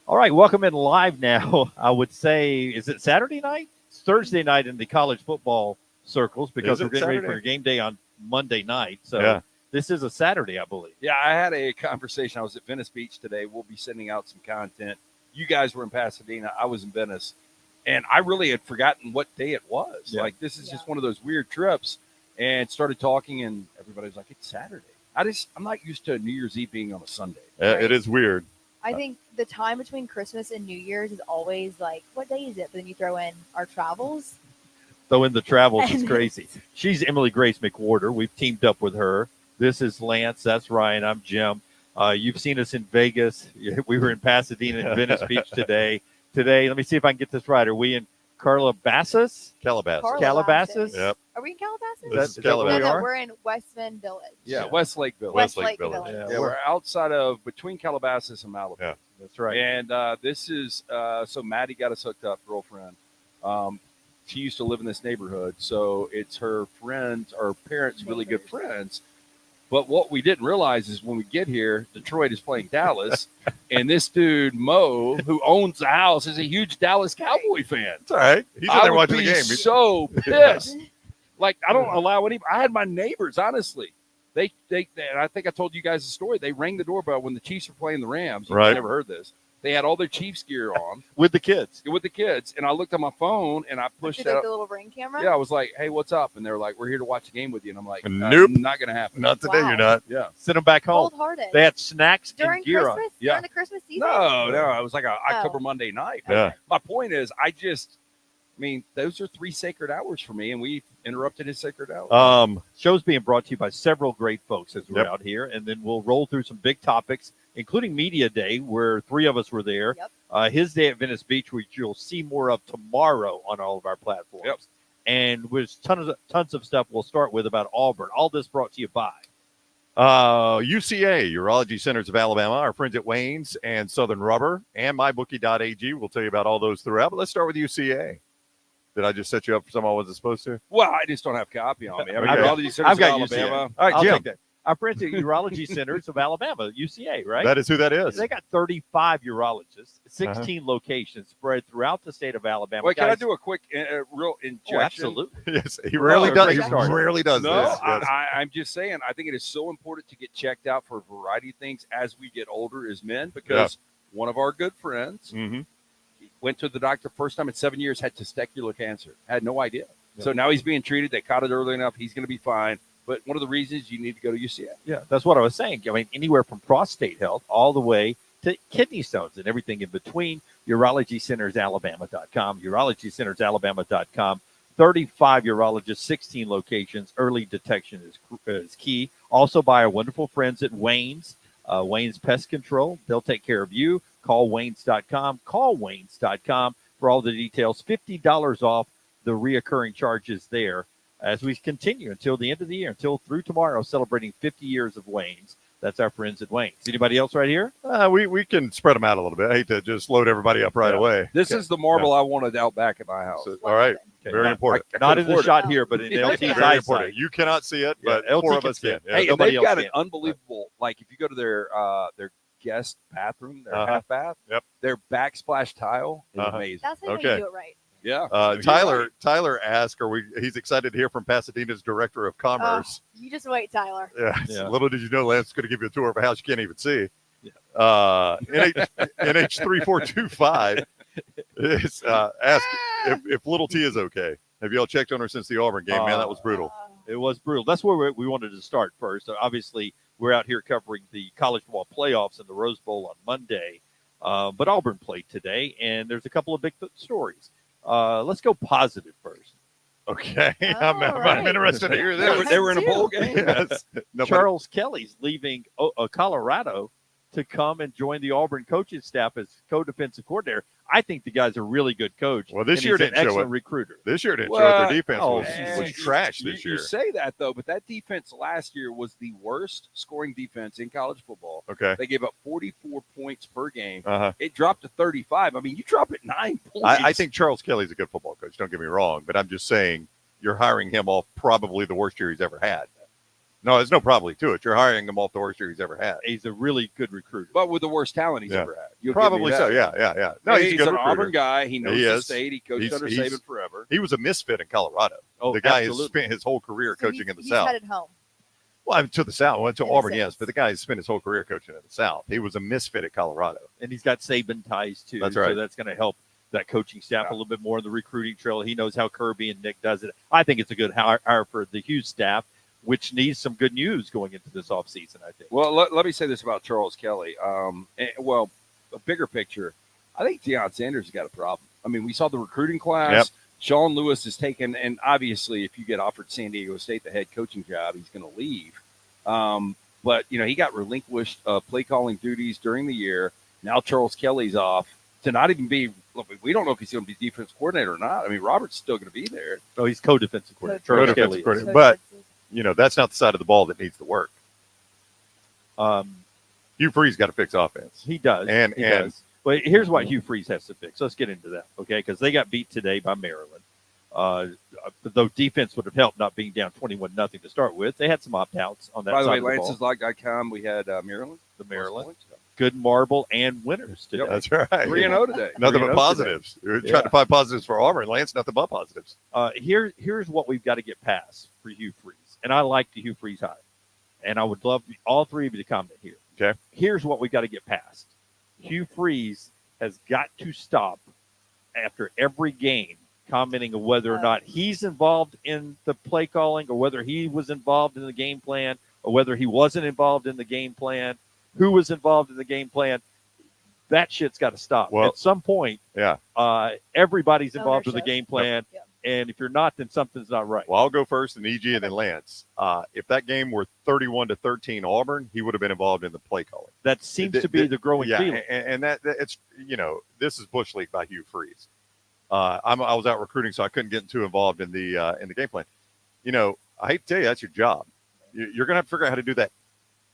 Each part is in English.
All right, welcome in live now. I would say, is it Saturday night? It's Thursday night in the college football circles because we're getting ready for a game day on Monday night. So this is a Saturday, I believe. Yeah, I had a conversation. I was at Venice Beach today. We'll be sending out some content. You guys were in Pasadena. I was in Venice. And I really had forgotten what day it was. Yeah. Like, this is just one of those weird trips. And started talking, and everybody's like, it's Saturday. I'm not used to New Year's Eve being on a Sunday. Right. It is weird. I think the time between Christmas and New Year's is always like, what day is it? But then you throw in our travels. Throw in the travels is crazy. She's Emily Grace McWhorter. We've teamed up with her. This is Lance. That's Ryan. I'm Jim. You've seen us in Vegas. We were in Pasadena and Venice Beach today. Today, let me see if I can get this right. Are we in Calabasas? Calabasas. Yep. Are we in Calabasas? This is Calabasas. No, we're in Westman Village. Yeah, Westlake Village. Westlake Village. Village. Yeah, we're outside of between Calabasas and Malibu. Yeah. That's right. And this is so Maddie got us hooked up, girlfriend. She used to live in this neighborhood, so it's her friends, our parents, really good friends. But what we didn't realize is when we get here, Detroit is playing Dallas, and this dude Mo, who owns the house, is a huge Dallas Cowboy fan. It's all right. He's in there watching the game. So pissed. Like, I don't allow any. I had my neighbors, honestly. They and I think I told you guys the story. They rang the doorbell when the Chiefs were playing the Rams. Right. You've never heard this. They had all their Chiefs gear on with the kids. And I looked at my phone and I pushed Did that. the little ring camera? Yeah, I was like, "Hey, what's up?" And they're like, "We're here to watch the game with you." And I'm like, Nope, not gonna happen. Not today. Wow. You're not. Yeah. Send them back home. Cold-hearted. They had snacks During and gear Christmas? on. Yeah. During the Christmas season? No, it was like a October Monday night. Yeah. My point is, those are 3 sacred hours for me, and we interrupted his sacred hour. Show's being brought to you by several great folks as we're out here, and then we'll roll through some big topics, including Media Day, where 3 of us were there. Yep. His day at Venice Beach, which you'll see more of tomorrow on all of our platforms. Yep. And there's tons of stuff we'll start with about Auburn. All this brought to you by UCA, Urology Centers of Alabama, our friends at Wayne's and Southern Rubber, and MyBookie.ag. We'll tell you about all those throughout. But let's start with UCA. Did I just set you up for something I wasn't supposed to? Well, I just don't have copy on me. I mean, Okay. Urology Centers I've got of Alabama. UCA. All right, I'll Jim. take that. Our friends at Urology Centers of Alabama, UCA, right? That is who that is. They got 35 urologists, 16 locations spread throughout the state of Alabama. Wait, can I Guys, do a quick, real injection? Oh, absolutely. Yes, he rarely does. He start. rarely does No, this. Yes. I'm just saying, I think it is so important to get checked out for a variety of things as we get older as men, because one of our good friends went to the doctor first time in 7 years, had testicular cancer, had no idea. So now he's being treated. They caught it early enough. He's going to be fine. But one of the reasons you need to go to UCA. Yeah, that's what I was saying. I mean, anywhere from prostate health all the way to kidney stones and everything in between. UrologyCentersAlabama.com. UrologyCentersAlabama.com. 35 urologists, 16 locations. Early detection is key. Also by our wonderful friends at Wayne's. Wayne's Pest Control. They'll take care of you. Call Wayne's.com. Call Wayne's.com for all the details. $50 off the reoccurring charges there as we continue until the end of the year, until through tomorrow, celebrating 50 years of Wayne's. That's our friends at Wayne's. Anybody else right here? We can spread them out a little bit. I hate to just load everybody up right away. This is the marble I wanted out back at my house. So, all right. Okay. Very important. Not in the shot here, but in LT's Very eyesight. important. You cannot see it, but LT 4 of can us see can. it. Yeah. Hey, and Nobody they've got else an can. unbelievable, like if you go to their guest bathroom, their half bath, Yep. their backsplash tile is amazing. That's how Okay. you do it right. Yeah. Tyler asked, he's excited to hear from Pasadena's Director of Commerce. You just wait, Tyler. Yeah. Little did you know, Lance is going to give you a tour of a house you can't even see. Yeah. NH3425 is asked if Little T is okay. Have y'all checked on her since the Auburn game? Man, that was brutal. It was brutal. That's where we wanted to start first. So obviously, we're out here covering the college football playoffs and the Rose Bowl on Monday. But Auburn played today, and there's a couple of big stories. Let's go positive first. Okay. All right. I'm interested to hear this. They were in a bowl game. Yes. Charles Kelly's leaving Colorado to come and join the Auburn coaching staff as co-defensive coordinator. I think the guy's a really good coach. Well, this and year he's an didn't show excellent it. recruiter. This year didn't show Well, it. Their defense was trash this year. You say that, though, but that defense last year was the worst scoring defense in college football. Okay. They gave up 44 points per game. Uh-huh. It dropped to 35. I mean, you drop it 9 points. I think Charles Kelly's a good football coach. Don't get me wrong, but I'm just saying you're hiring him off probably the worst year he's ever had. No, there's no probably to it. You're hiring him off the worst year he's ever had. He's a really good recruiter. But with the worst talent he's Yeah. ever had. You'll give me Probably that. so. Yeah. No, Hey, he's a he's good an recruiter. Auburn guy. He knows He the is. state. He coached under He's- Saban forever. He was a misfit in Colorado. Oh, The guy has absolutely. spent his whole career So coaching in the he's South. headed home. Well, to the South. Went to In a Auburn, yes, sense. but the guy has spent his whole career coaching in the South. He was a misfit at Colorado. And he's got Saban ties too. That's right. So that's going to help that coaching staff Yeah. a little bit more in the recruiting trail. He knows how Kirby and Nick does it. I think it's a good hire for the Hughes staff, which needs some good news going into this offseason, I think. Well, let me say this about Charles Kelly. Well, a bigger picture, I think Deion Sanders has got a problem. I mean, we saw the recruiting class. Yep. Sean Lewis is taken, and obviously, if you get offered San Diego State the head coaching job, he's going to leave. But he got relinquished play calling duties during the year. Now Charles Kelly's off to not even be. Look, we don't know if he's going to be defense coordinator or not. I mean, Robert's still going to be there. Oh, he's co-defensive coordinator. Co-defensive Charles Kelly is. coordinator. But that's not the side of the ball that needs to work. Hugh Freeze got to fix offense. He does. And- He and- does. But here's what Hugh Freeze has to fix. Let's get into that, okay? Because they got beat today by Maryland. Though defense would have helped not being down 21-0 to start with. They had some opt-outs on that By the side way, of the ball. Lance's.com, we had Maryland. The Maryland. Good marble and winners today. Yep. That's right. 3-0 today. Nothing 3-0 but positives. We're trying to find positives for Auburn. Lance, nothing but positives. Here's what we've got to get past for Hugh Freeze. And I like the Hugh Freeze hire. And I would love all three of you to comment here. Okay. Here's what we've got to get past. Hugh Freeze has got to stop after every game commenting on whether or not he's involved in the play calling or whether he was involved in the game plan or whether he wasn't involved in the game plan, who was involved in the game plan. That shit's got to stop. Well, at some point, Yeah. everybody's involved with the Ownership. game plan. Yep. And if you're not, then something's not right. Well, I'll go first, and EG, and then Lance. If that game were 31-13 Auburn, he would have been involved in the play calling. That seems to be the growing Yeah, feeling. and that it's this is Bush League by Hugh Freeze. I was out recruiting, so I couldn't get too involved in the game plan. I hate to tell you, that's your job. You're going to have to figure out how to do that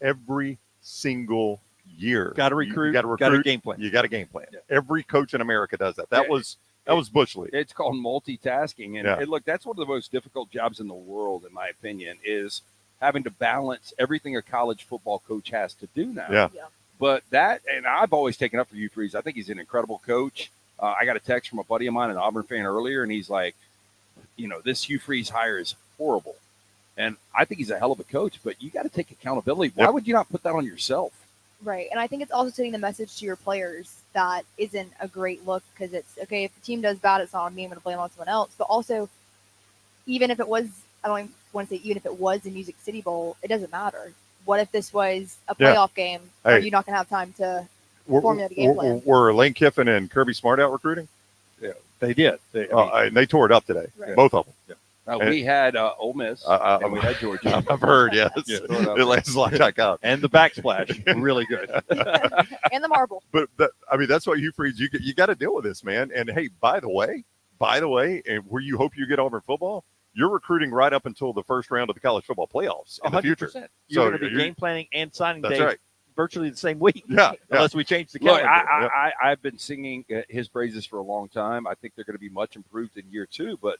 every single year. Got to recruit. You got to recruit. Got a game plan. You got a game plan. Yeah. Every coach in America does that. That was Bush League. It's called multitasking. And, Yeah. and look, that's one of the most difficult jobs in the world, in my opinion, is having to balance everything a college football coach has to do now. Yeah. But and I've always taken up for Hugh Freeze. I think he's an incredible coach. I got a text from a buddy of mine, an Auburn fan earlier, and he's like, this Hugh Freeze hire is horrible. And I think he's a hell of a coach, but you got to take accountability. Why would you not put that on yourself? Right. And I think it's also sending the message to your players that isn't a great look because it's okay if the team does bad, it's not on me, I'm going to blame it on someone else. But also, even if it was, I don't even want to say even if it was the Music City Bowl, it doesn't matter. What if this was a Yeah. playoff game? Are Hey. you not going to have time to Were, formulate a game plan? were Lane Kiffin and Kirby Smart out recruiting? They did. And they tore it up today. Right. Both of them. We had Ole Miss, and we had Georgia. I've heard, yes. Yeah. It lands like up. and the backsplash, really good. And the marble. But that's what Hugh Freeze. You got to deal with this, man. And hey, by the way, and where you hope you get Auburn football, you're recruiting right up until the first round of the college football playoffs in the future. 100%. So You're going to be you're- game planning and signing That's day right. virtually the same week. Yeah. Unless we change the Look, calendar. I've been singing his praises for a long time. I think they're going to be much improved in year 2, but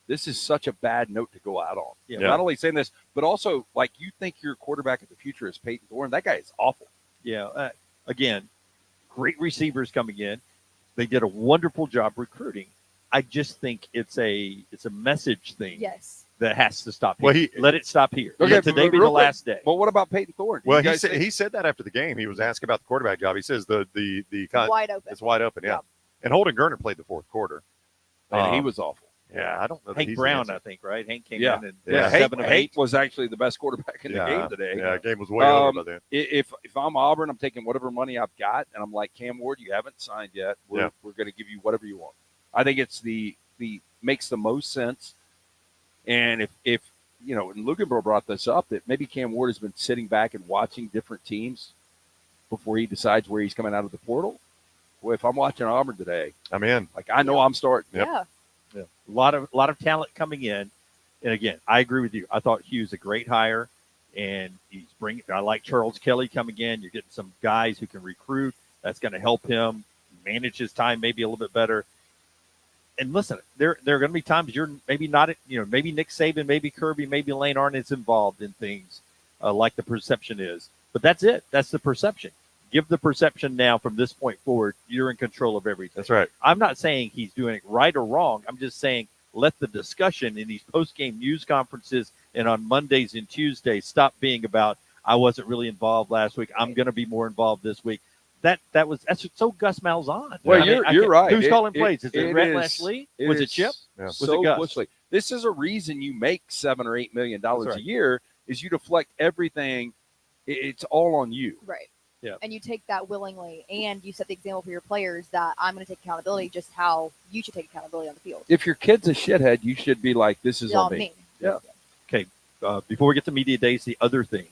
this is such a bad note to go out on. Yeah. Not only saying this, but also, like, you think your quarterback of the future is Peyton Thorne. That guy is awful. Yeah. Again, great receivers coming in. They did a wonderful job recruiting. I just think it's a message thing Yes. that has to stop here. Well, Let it stop here. Okay, Let today but be real the quick, last day. Well, what about Peyton Thorne? Well, You guys think- he said that after the game. He was asked about the quarterback job. He says the Wide open. it's wide open. Yeah. Yeah. And Holden Gerner played the fourth quarter. and he was awful. Yeah, I don't know. that Hank he's the Brown, answer. I think, right? Hank came Yeah. in and Yeah. Hank, 7 of 8. Hank was actually the best quarterback in the game today. Yeah, game was way over by then. If I'm Auburn, I'm taking whatever money I've got, and I'm like, Cam Ward, you haven't signed yet. We're going to give you whatever you want. I think it's the makes the most sense. And if and Luganborough brought this up, that maybe Cam Ward has been sitting back and watching different teams before he decides where he's coming out of the portal. Well, if I'm watching Auburn today, I'm in. like I know I'm starting. Yep. Yeah. Yeah. A lot of talent coming in. And again, I agree with you. I thought Hugh's a great hire, and I like Charles Kelly coming in. You're getting some guys who can recruit. That's going to help him manage his time maybe a little bit better. And listen, there are going to be times you're maybe not, maybe Nick Saban, maybe Kirby, maybe Lane aren't as involved in things. like the perception is. But that's it. That's the perception. Give the perception now from this point forward, you're in control of everything. That's right. I'm not saying he's doing it right or wrong. I'm just saying let the discussion in these post-game news conferences and on Mondays and Tuesdays stop being about, I wasn't really involved last week. I'm going to be more involved this week. That's so Gus Malzahn. Well, you're right. Who's calling plays? Is it Rhett Lashley? Was it Chip? Yeah. Was So it Gus? Bushleigh. This is a reason you make $7 or $8 million right. a year is you deflect everything. It's all on you. Right. Yeah. And you take that willingly, and you set the example for your players that I'm going to take accountability just how you should take accountability on the field. If your kid's a shithead, you should be like, this is It's on me. Yeah. Okay. Before we get to media days, the other thing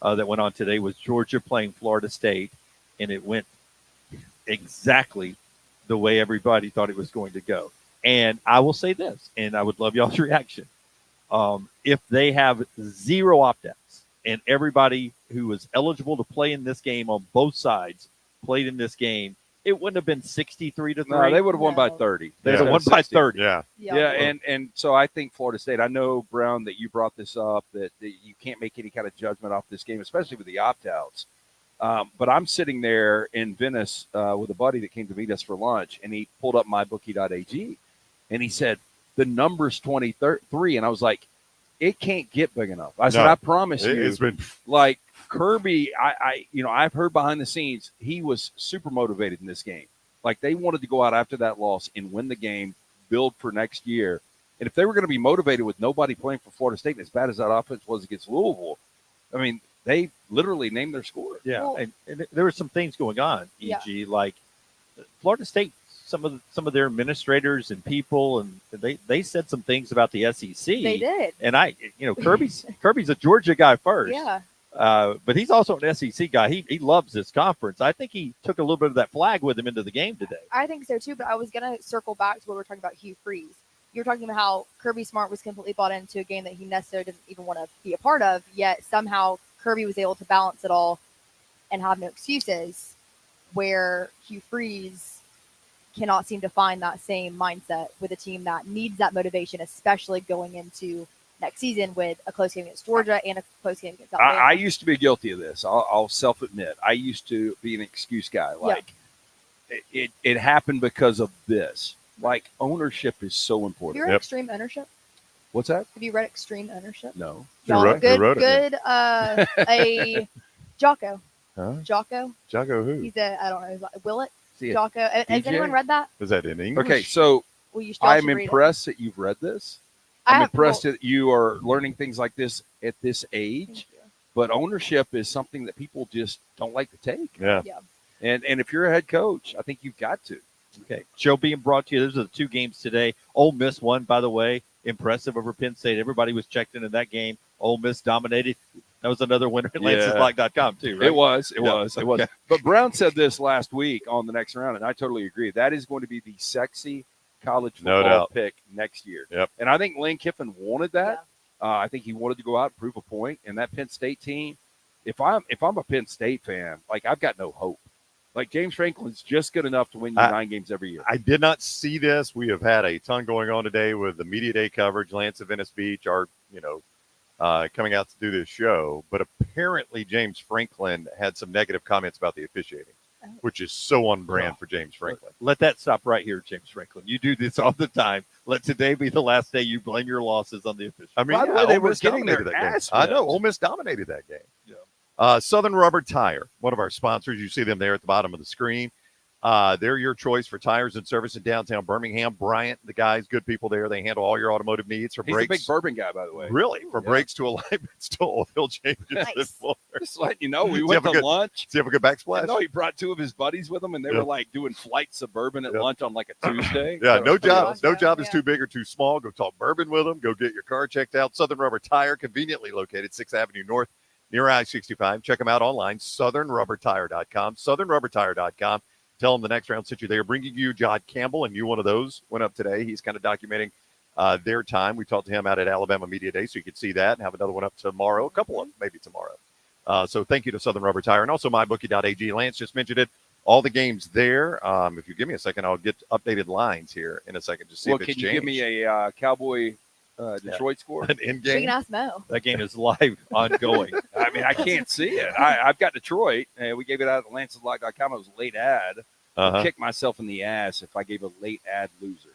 that went on today was Georgia playing Florida State, and it went exactly the way everybody thought it was going to go. And I will say this, and I would love y'all's reaction. If they have 0 opt-outs and everybody who was eligible to play in this game on both sides played in this game, it wouldn't have been 63-3. No, they would have won by No. 30. They would have won by 30. Yeah. Yeah, and so I think Florida State, I know, Brown, that you brought this up, that you can't make any kind of judgment off this game, especially with the opt-outs. But I'm sitting there in Venice with a buddy that came to meet us for lunch, and he pulled up mybookie.ag, and he said, the number's 23, and I was like, it can't get big enough. I said, No. I promise you. It's been Like Kirby, I've heard behind the scenes, he was super motivated in this game. Like they wanted to go out after that loss and win the game, build for next year. And if they were going to be motivated with nobody playing for Florida State, and as bad as that offense was against Louisville, I mean, they literally named their score. Yeah, Well- and there were some things going on, e.g., like Florida State. Some of their administrators and people, and they said some things about the SEC. They did. And Kirby's a Georgia guy first. Yeah. But he's also an SEC guy. He loves this conference. I think he took a little bit of that flag with him into the game today. I think so too, but I was going to circle back to what we were talking about Hugh Freeze. You were talking about how Kirby Smart was completely bought into a game that he necessarily didn't even want to be a part of, yet somehow Kirby was able to balance it all and have no excuses, where Hugh Freeze cannot seem to find that same mindset with a team that needs that motivation, especially going into next season with a close game against Georgia and a close game against Alabama. I used to be guilty of this. I'll self-admit. I used to be an excuse guy. Like it happened because of this. Like ownership is so Have important. you read Yep. Extreme Ownership? What's that? Have you read Extreme Ownership? No. Who Y'all, wrote- who wrote it? good. A Jocko. Huh? Jocko. Jocko who? He's I don't know. He's like, Willett. See it. Jocko. Has DJ? anyone read that? Is that in English? Okay, so Well, you should I'm read it. impressed that you've read this. I I'm have- impressed well, that you are learning things like this at this thank age. you. But ownership is something that people just don't like to take. Yeah. Yeah. And if you're a head coach, I think you've got to. Okay. Show being brought to you. Those are the 2 games today. Ole Miss won, by the way. Impressive over Penn State. Everybody was checked into that game. Ole Miss dominated. That was another winner at Yeah. Lance'sLock.com too, right? It was. Yeah. It was. Okay. But Brown said this last week on the next round, and I totally agree. That is going to be the sexy college No football doubt. pick next year. Yep. And I think Lane Kiffin wanted that. I think he wanted to go out and prove a point. And that Penn State team, if I'm a Penn State fan, like I've got no hope. Like James Franklin's just good enough to win you 9 games every year. I did not see this. We have had a ton going on today with the media day coverage. Lance of Venice Beach are, coming out to do this show. But apparently James Franklin had some negative comments about the officiating, which is so on brand for James Franklin. Let that stop right here, James Franklin. You do this all the time. Let today be the last day you blame your losses on the officials. I mean, By the way, they Ole were Miss getting their dominated that game. ass I know. whipped. Ole Miss dominated that game. Yeah. Southern Rubber Tire, one of our sponsors. You see them there at the bottom of the screen. They're your choice for tires and service in downtown Birmingham. Bryant, the guys, good people there. They handle all your automotive needs for He's brakes. a big bourbon guy, by the way. Really? For Yeah. brakes to alignments to oil changes. Nice. and more. Just letting you know, we Do you went have to a good- lunch. See, have a good backsplash. No, he brought 2 of his buddies with him, and they Yeah. were like doing flight suburban at Yeah. lunch on like a Tuesday. Yeah, So no it was pretty job. awesome. No job is Yeah. too big or too small. Go talk bourbon with them. Go get your car checked out. Southern Rubber Tire, conveniently located 6th Avenue North near I-65. Check them out online, southernrubbertire.com, southernrubbertire.com. Tell them the next round sent you there. Bringing you John Campbell, and you one of those went up today. He's kind of documenting their time. We talked to him out at Alabama Media Day, so you could see that and have another one up tomorrow, a couple of them, maybe tomorrow. So thank you to Southern Rubber Tire and also mybookie.ag. Lance just mentioned it. All the games there. If you give me a second, I'll get updated lines here in a second to see Well, if it's can you changed. give me a Cowboy Detroit scored? An in We can game. ask Mo. That game is live, ongoing. I mean, I can't see it. I've got Detroit. We gave it out at Lanceslot.com. It was a late ad. I'll kick myself in the ass if I gave a late ad loser.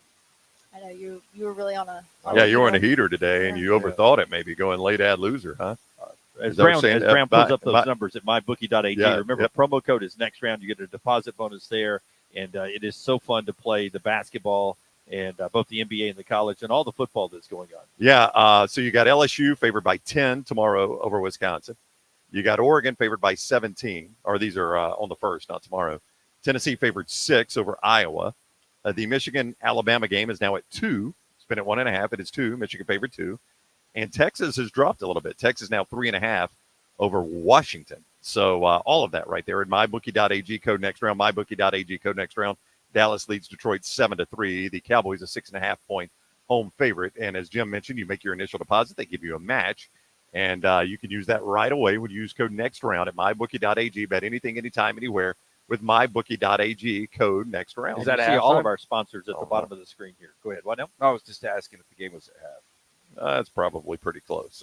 I know you were really on a. Yeah, you were in a heater today, and you overthought it. Maybe going late ad loser, huh? As Is that what Brown, you're saying? as Brown pulls up those My- numbers at mybookie.ag, Yeah, remember, yep. promo code is next round. You get a deposit bonus there, and it is so fun to play the basketball and both the NBA and the college and all the football that's going on. Yeah, so you got LSU favored by 10 tomorrow over Wisconsin. You got Oregon favored by 17, or these are on the first, not tomorrow. Tennessee favored 6 over Iowa. The Michigan-Alabama game is now at 2. It's been at 1.5. It is 2. Michigan favored 2. And Texas has dropped a little bit. Texas now 3.5 over Washington. So all of that right there at mybookie.ag, code next round, mybookie.ag, code next round. Dallas leads Detroit 7-3. The Cowboys a 6.5 point home favorite. And as Jim mentioned, you make your initial deposit. They give you a match. And you can use that right away when you use code next round at mybookie.ag. Bet anything, anytime, anywhere with mybookie.ag, code next round. Is that see all of our sponsors at the bottom of the screen here? Go ahead. What now? I was just asking if the game was at half. That's probably pretty close.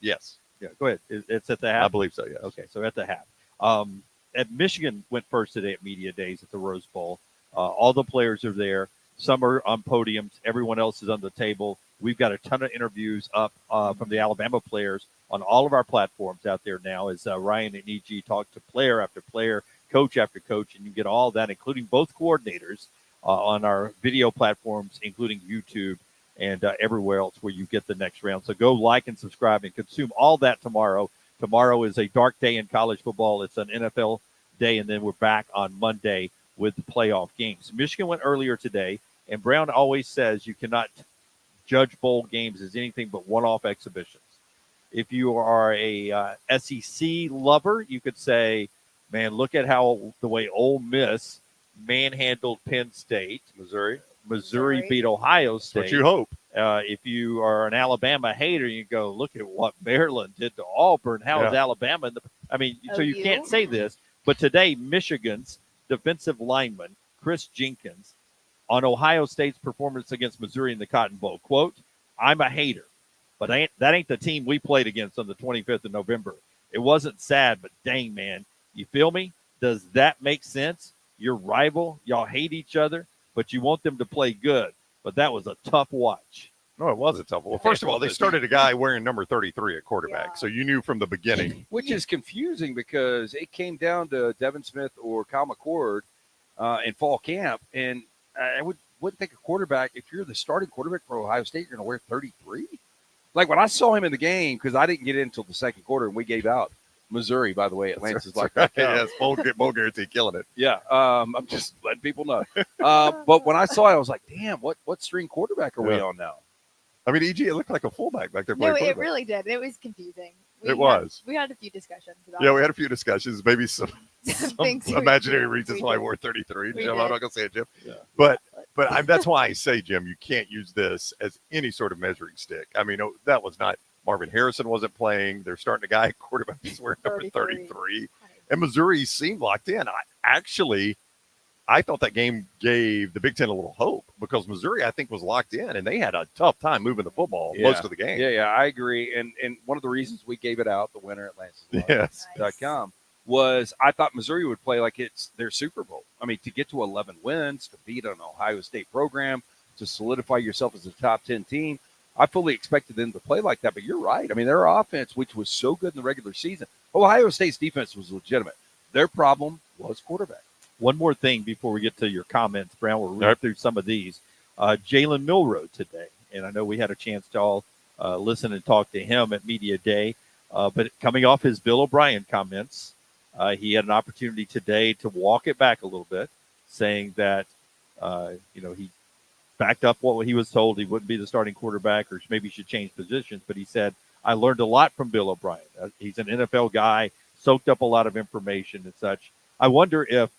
Yes. Yeah, go ahead. It's at the I half. believe so, yes. Okay, so at the half. At Michigan went first today at Media Days at the Rose Bowl. All the players are there. Some are on podiums. Everyone else is on the table. We've got a ton of interviews up from the Alabama players on all of our platforms out there now as Ryan and EG talk to player after player, coach after coach, and you get all that, including both coordinators on our video platforms, including YouTube and everywhere else where you get the next round. So go like and subscribe and consume all that tomorrow. Tomorrow is a dark day in college football. It's an NFL day, and then we're back on Monday with the playoff games. Michigan went earlier today, and Brown always says you cannot judge bowl games as anything but one-off exhibitions. If you are a SEC lover, you could say, man, look at how the way Ole Miss manhandled Penn State. Missouri beat Ohio State. What you hope. If you are an Alabama hater, you go, look at what Maryland did to Auburn. How is Alabama? So you can't say this. But today, Michigan's defensive lineman, Chris Jenkins, on Ohio State's performance against Missouri in the Cotton Bowl, quote, I'm a hater, but that ain't the team we played against on the 25th of November. It wasn't sad, but dang, man, you feel me? Does that make sense? Your rival, y'all hate each other, but you want them to play good. But that was a tough watch. No, it was a tough one. Well, first of all, they started a guy wearing number 33 at quarterback. So you knew from the beginning. Which is confusing because it came down to Devin Smith or Kyle McWhorter in fall camp. And I wouldn't think a quarterback, if you're the starting quarterback for Ohio State, you're going to wear 33. Like when I saw him in the game, because I didn't get in until the second quarter, and we gave out Missouri, by the way, at Lance's like that. Yes, bowl guarantee killing it. Yeah, I'm just letting people know. But when I saw it, I was like, damn, what string quarterback are we on now? I mean, EG, it looked like a fullback back there. No, it really did. It was confusing. We had a few discussions about we had a few discussions, maybe some imaginary reasons why I wore 33. Jim, I'm not going to say it, Jim. Yeah. But that's why I say, Jim, you can't use this as any sort of measuring stick. I mean, that was not Marvin Harrison wasn't playing. They're starting a guy at quarterback who's wearing number 33. And Missouri seemed locked in. I thought that game gave the Big Ten a little hope because Missouri, I think, was locked in, and they had a tough time moving the football most of the game. Yeah, I agree. And one of the reasons we gave it out, the winner at Lanceslot.com, was I thought Missouri would play like it's their Super Bowl. I mean, to get to 11 wins, to beat an Ohio State program, to solidify yourself as a top 10 team, I fully expected them to play like that. But you're right. I mean, their offense, which was so good in the regular season, Ohio State's defense was legitimate. Their problem was quarterback. One more thing before we get to your comments, Brown. We'll read through some of these. Jalen Milroe today, and I know we had a chance to all listen and talk to him at Media Day. But coming off his Bill O'Brien comments, he had an opportunity today to walk it back a little bit, saying that he backed up what he was told. He wouldn't be the starting quarterback, or maybe should change positions. But he said, "I learned a lot from Bill O'Brien. He's an NFL guy, soaked up a lot of information and such." I wonder if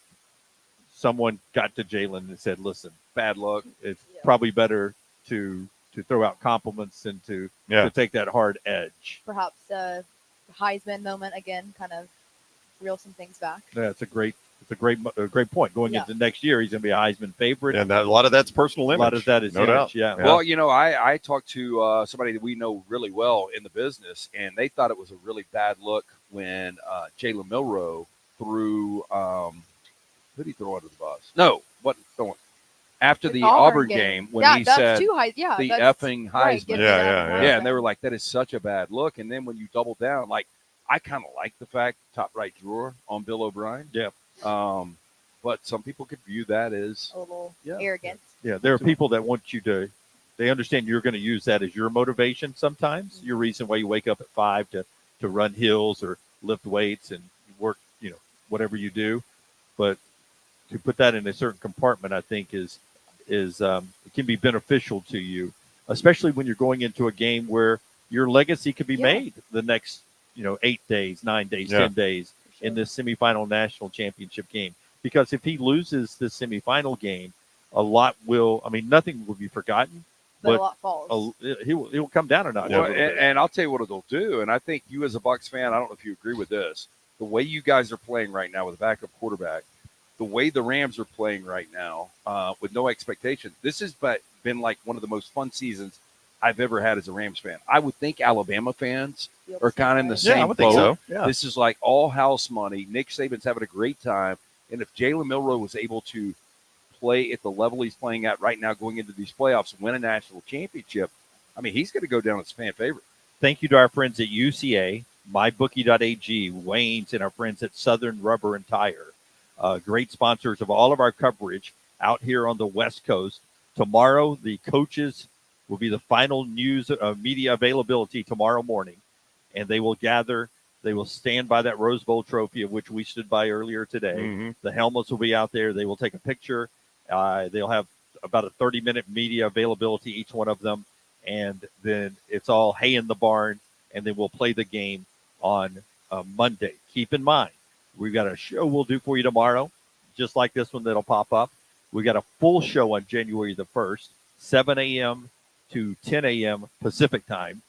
someone got to Jalen and said, listen, bad luck. It's probably better to throw out compliments and to take that hard edge. Perhaps a Heisman moment again, kind of reel some things back. Yeah, it's a great It's a great point. Going into next year, he's going to be a Heisman favorite. And a lot of that's personal image. A lot of that is no image, doubt. yeah. Well, I talked to somebody that we know really well in the business, and they thought it was a really bad look when Jalen Milroe threw who did he throw under the bus? No, what throwing after the Auburn game when he said the effing Heisman. Yeah. And they were like, that is such a bad look. And then when you double down, like I kind of like the fact top right drawer on Bill O'Brien. Yeah. But some people could view that as a little arrogant. Yeah, there are people that want you to. They understand you're going to use that as your motivation. Sometimes your reason why you wake up at 5 to run hills or lift weights and work, whatever you do. But to put that in a certain compartment, I think is it can be beneficial to you, especially when you're going into a game where your legacy could be made the next 8 days, 9 days, 10 days in this semifinal national championship game. Because if he loses the semifinal game, nothing will be forgotten, but a lot falls. He will come down a notch. Well, and I'll tell you what it'll do. And I think you as a Bucs fan, I don't know if you agree with this. The way you guys are playing right now with a backup quarterback, the way the Rams are playing right now with no expectation, this has been like one of the most fun seasons I've ever had as a Rams fan. I would think Alabama fans are kind of in the same I would boat. think so. Yeah. This is like all house money. Nick Saban's having a great time. And if Jalen Milroe was able to play at the level he's playing at right now going into these playoffs and win a national championship, he's going to go down as a fan favorite. Thank you to our friends at UCA, MyBookie.ag, Wayne's, and our friends at Southern Rubber and Tire. Great sponsors of all of our coverage out here on the West Coast. Tomorrow, the coaches will be the final news media availability tomorrow morning, and they will gather. They will stand by that Rose Bowl trophy, of which we stood by earlier today. Mm-hmm. The helmets will be out there. They will take a picture. They'll have about a 30-minute media availability, each one of them, and then it's all hay in the barn, and then we'll play the game on Monday. Keep in mind, we've got a show we'll do for you tomorrow, just like this one that'll pop up. We got a full show on January the 1st, 7 a.m. to 10 a.m. Pacific time,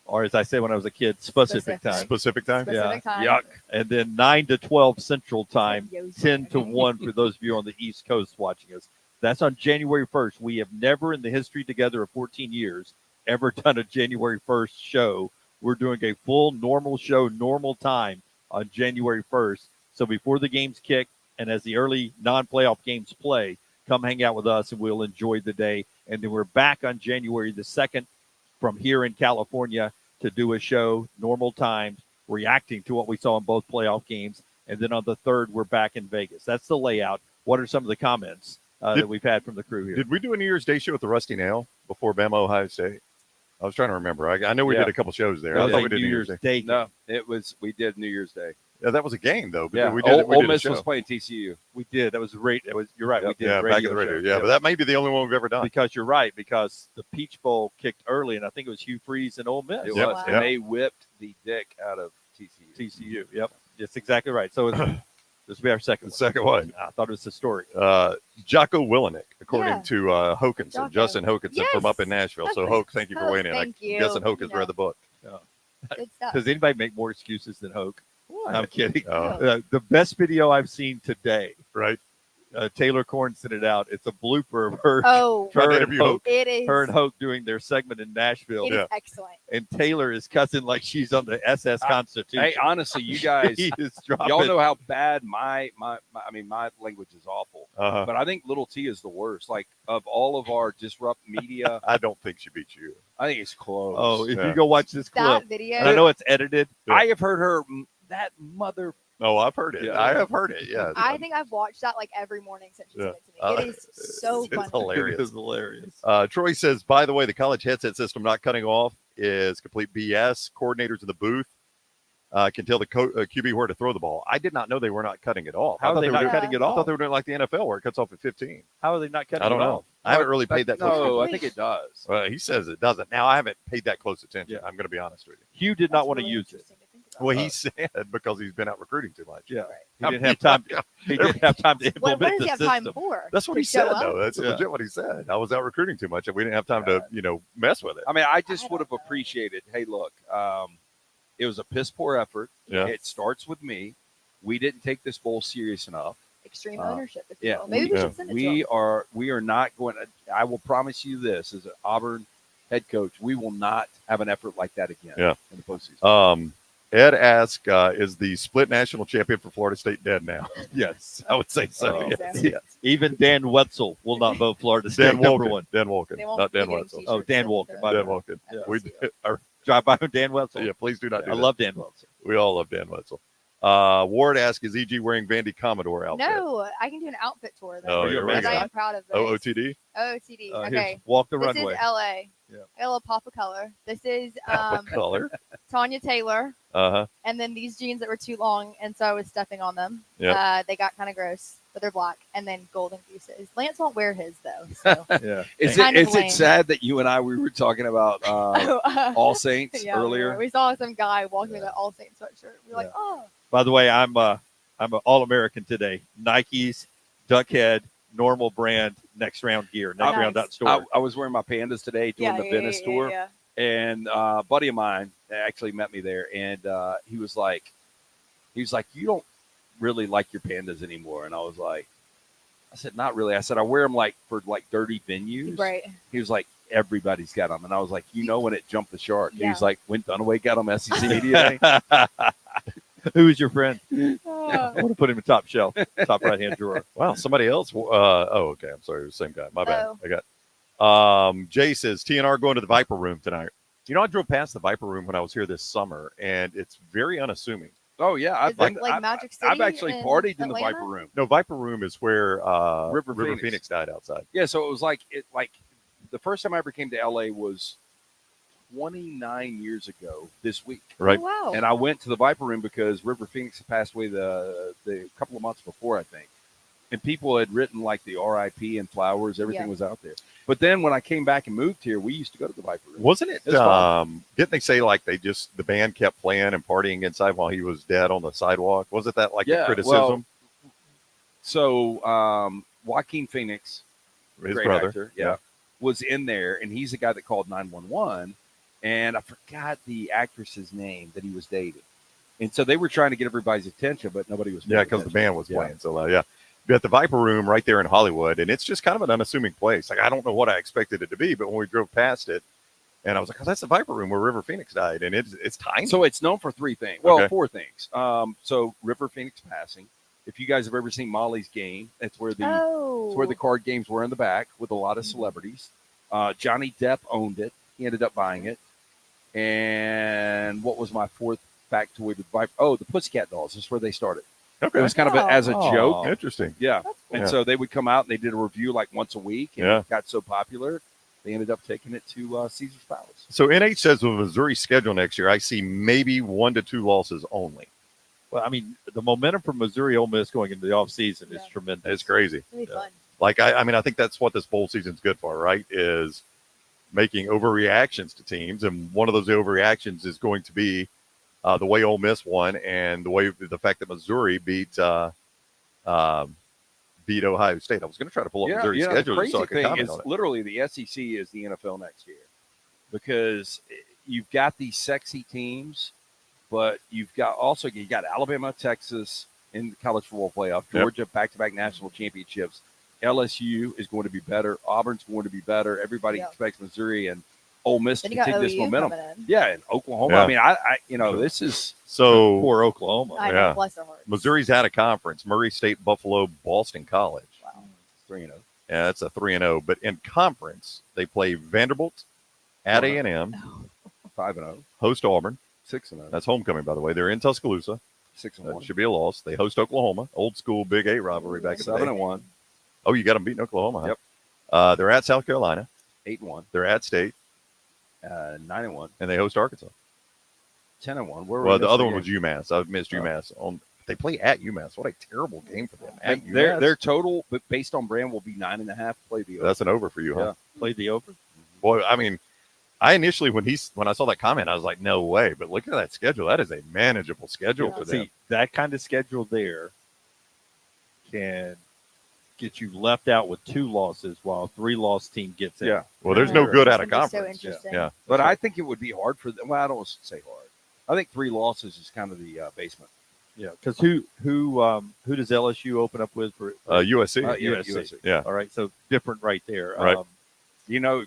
or as I said when I was a kid, specific time. Specific time? Specific time. Yuck. And then 9 to 12 Central Time, 10 to 1 for those of you on the East Coast watching us. That's on January 1st. We have never in the history together of 14 years ever done a January 1st show. We're doing a full normal show, normal time on January 1st. So before the games kick and as the early non-playoff games play, come hang out with us and we'll enjoy the day. And then we're back on January the 2nd from here in California to do a show, normal times, reacting to what we saw in both playoff games. And then on the 3rd, we're back in Vegas. That's the layout. What are some of the comments that we've had from the crew here? Did we do a New Year's Day show with the Rusty Nail before Bama, Ohio State? I was trying to remember. I know we did a couple shows there. I thought we did New Year's Day. No, we did New Year's Day. Yeah, that was a game, though. Yeah, we did Ole Miss was playing TCU. We did. That was great. You're right. Yep. We did. Yeah, back in the radio. Yeah, but that may be the only one we've ever done. Because you're right. Because the Peach Bowl kicked early, and I think it was Hugh Freeze and Ole Miss. It Yep. was, Wow. and they whipped the dick out of TCU. TCU. Yep, that's exactly right. So this will be our second. The second one. I thought it was historic. Jocko Willenick, according to Hokinson, Jocko. Justin Hokinson from up in Nashville. So, Perfect. Hoke, thank you for weighing in. I'm guessing Hoke has read the book. Good stuff. Does anybody make more excuses than Hoke? What? I'm kidding. Oh. The best video I've seen today, Right? Taylor Korn sent it out. It's a blooper of her, Oh, Trying to her, and interview Hoke, it is. her and Hoke doing their segment in Nashville. It is excellent. And Taylor is cussing like she's on the SS Constitution. Hey, honestly, you guys, He is dropping. y'all know how bad my language is awful. Uh-huh. But I think Little T is the worst. Like, of all of our disrupt media, I don't think she beat you. I think it's close. Oh, if Yeah. you go watch this clip, That video. and I know it's edited. Yeah. I have heard her, that mother. No, I've heard it. Yeah. I have heard it. Yeah. I think I've watched that like every morning since she's Yeah. been to me. It is so it's funny. hilarious. It is hilarious. Troy says, by the way, the college headset system not cutting off is complete BS. Coordinators in the booth can tell the QB where to throw the ball. I did not know they were not cutting it off. How I are thought they were not doing- cutting it I off? thought they were doing like the NFL where it cuts off at 15. How are they not cutting I don't it know. off? I haven't really paid that close No, I attention. think it does. He says it doesn't. Now, I haven't paid that close attention. Yeah. I'm going to be honest with you. Hugh did not want to use it. Well, he said because he's been out recruiting too much. Yeah, Right. he didn't have time. He didn't have time to What implement does the he have system. time for? That's what To he show said, up? though. That's Yeah. legit what he said. I was out recruiting too much, and we didn't have time to, mess with it. I mean, I just would have appreciated, hey, look, it was a piss poor effort. Yeah. It starts with me. We didn't take this bowl serious enough. extreme ownership. If you yeah, will. Maybe we yeah. should send it to them. We are not going to, I will promise you this as an Auburn head coach, we will not have an effort like that again Yeah. in the postseason. Ed asked, is the split national champion for Florida State dead now? Yes. I would say so. I Yes. think so. Yes. Even Dan Wetzel will not vote Florida State Dan number Wolken. one. Dan Wolken. They won't Not be Dan getting Wetzel. t-shirts Oh, Dan sent Wolken. to My Dan bad. Wolken. FSU. We, Drive by with Dan Wetzel. yeah, please do not do I that. love Dan Wetzel. We all love Dan Wetzel. Ward asked, is EG wearing Vandy Commodore outfit? No, I can do an outfit tour Oh, though. you're because right. I am proud of this. OOTD? OOTD. Here's Okay. Walk the This runway. is LA. Yeah. I got a little pop of color. This is Color. Tanya Taylor. Uh-huh. And then these jeans that were too long, and so I was stepping on them. Yep. They got kind of gross, but they're black. And then golden gooses. Lance won't wear his though. So. Yeah. Is kind of it lame. sad that you and I, we were talking about All Saints Yeah, earlier? we saw some guy walking with an All Saints sweatshirt. We were like, oh. By the way, I'm an All-American today. Nikes, Duckhead, normal brand, next round gear, next Nice. round store. I was wearing my Pandas today doing the Venice tour. Yeah. And a buddy of mine actually met me there, and he was like, you don't really like your Pandas anymore. And I said, not really. I said, I wear them for dirty venues. Right. He was like, everybody's got them. And I was like, when it jumped the shark. Yeah. He's like, when Dunaway got them, SEC Media Day. Who is your friend? Oh. I want to put him in top shelf, top right-hand drawer. Wow, somebody else. Okay. I'm sorry. It was the same guy. My bad. Oh. I got. Jay says TNR going to the Viper Room tonight. I drove past the Viper Room when I was here this summer, and it's very unassuming. Oh, yeah. Is it like Magic City I've actually in partied in the Atlanta? Viper Room. No, Viper Room is where River River Phoenix. Phoenix died outside. Yeah, so it was like the first time I ever came to LA was 29 years ago this week. Right. Oh, wow. And I went to the Viper Room because River Phoenix had passed away the couple of months before, I think. And people had written the RIP and flowers, everything Yeah. was out there. But then when I came back and moved here, we used to go to the Viper Room. Wasn't it? It's fun. Didn't they say the band kept playing and partying inside while he was dead on the sidewalk? Wasn't that Yeah, a criticism? So Joaquin Phoenix, His great brother, actor, was in there, and he's the guy that called 911. And I forgot the actress's name that he was dating. And so they were trying to get everybody's attention, but nobody was. Yeah, because the band was playing. So yeah. Be at the Viper Room right there in Hollywood, and it's just kind of an unassuming place. I don't know what I expected it to be, but when we drove past it, and I was like, "Oh, that's the Viper Room where River Phoenix died," and it's tiny. So it's known for three things. Well, Okay. four things. So River Phoenix passing. If you guys have ever seen Molly's Game, that's where the card games were in the back with a lot of celebrities. Johnny Depp owned it. He ended up buying it. And what was my fourth factoid with Viper? Oh, the Pussycat Dolls. This is where they started. Okay, It was kind of as a Oh. joke. interesting. Yeah. That's And Yeah. so they would come out and they did a review once a week, and Yeah. it got so popular, they ended up taking it to Caesar's Palace. So NH says with Missouri's schedule next year, I see maybe 1 to 2 losses only. Well, I mean, the momentum from Missouri Ole Miss going into the offseason is Yeah. tremendous. It's crazy. It'll be fun. I think that's what this bowl season's good for, right? Is making overreactions to teams, and one of those overreactions is going to be the way Ole Miss won, and the fact that Missouri beat Ohio State. I was going to try to pull up Missouri's the schedule crazy so I could thing comment is on it. literally the SEC is the NFL next year because you've got these sexy teams, but you got Alabama, Texas in the college football playoff, Yep. Georgia back-to-back national championships. LSU is going to be better. Auburn's going to be better. Everybody Yeah. expects Missouri and Ole Miss Then to you got continue this OU momentum. coming in. Yeah, and Oklahoma. Yeah. I mean, this is So Poor Oklahoma. I know, Yeah. bless their hearts. Missouri's out of conference. Murray State, Buffalo, Boston College. Wow. 3-0. Yeah, that's a 3-0. But in conference, they play Vanderbilt at 4-0. A&M, 5-0, host Auburn. 6-0, That's homecoming, by the way. They're in Tuscaloosa. 6-1, That should be a loss. They host Oklahoma, old school Big 8 rivalry back in the day. 7-1, Oh, you got them beating Oklahoma. Huh? Yep. They're at South Carolina. 8-1, They're at State, 9-1, and they host Arkansas. 10-1. Well, the other one was UMass. I've missed UMass. They play at UMass. What a terrible game for them. At UMass. Their total, but based on brand, will be 9.5. Play the over. That's an over for you, huh? Yeah. Played the over. Boy, I mean, I initially when I saw that comment, I was like, no way. But look at that schedule. That is a manageable schedule for them. See, that kind of schedule there can get you left out with 2 losses while a 3-loss team gets in. Yeah. Well, there's no good out of It's gonna be conference. So interesting. Yeah. But I think it would be hard for them. Well, I don't want to say hard. I think 3 losses is kind of the basement. Yeah, because who does LSU open up with for USC. USC? Yeah. All right, so different right there. Right.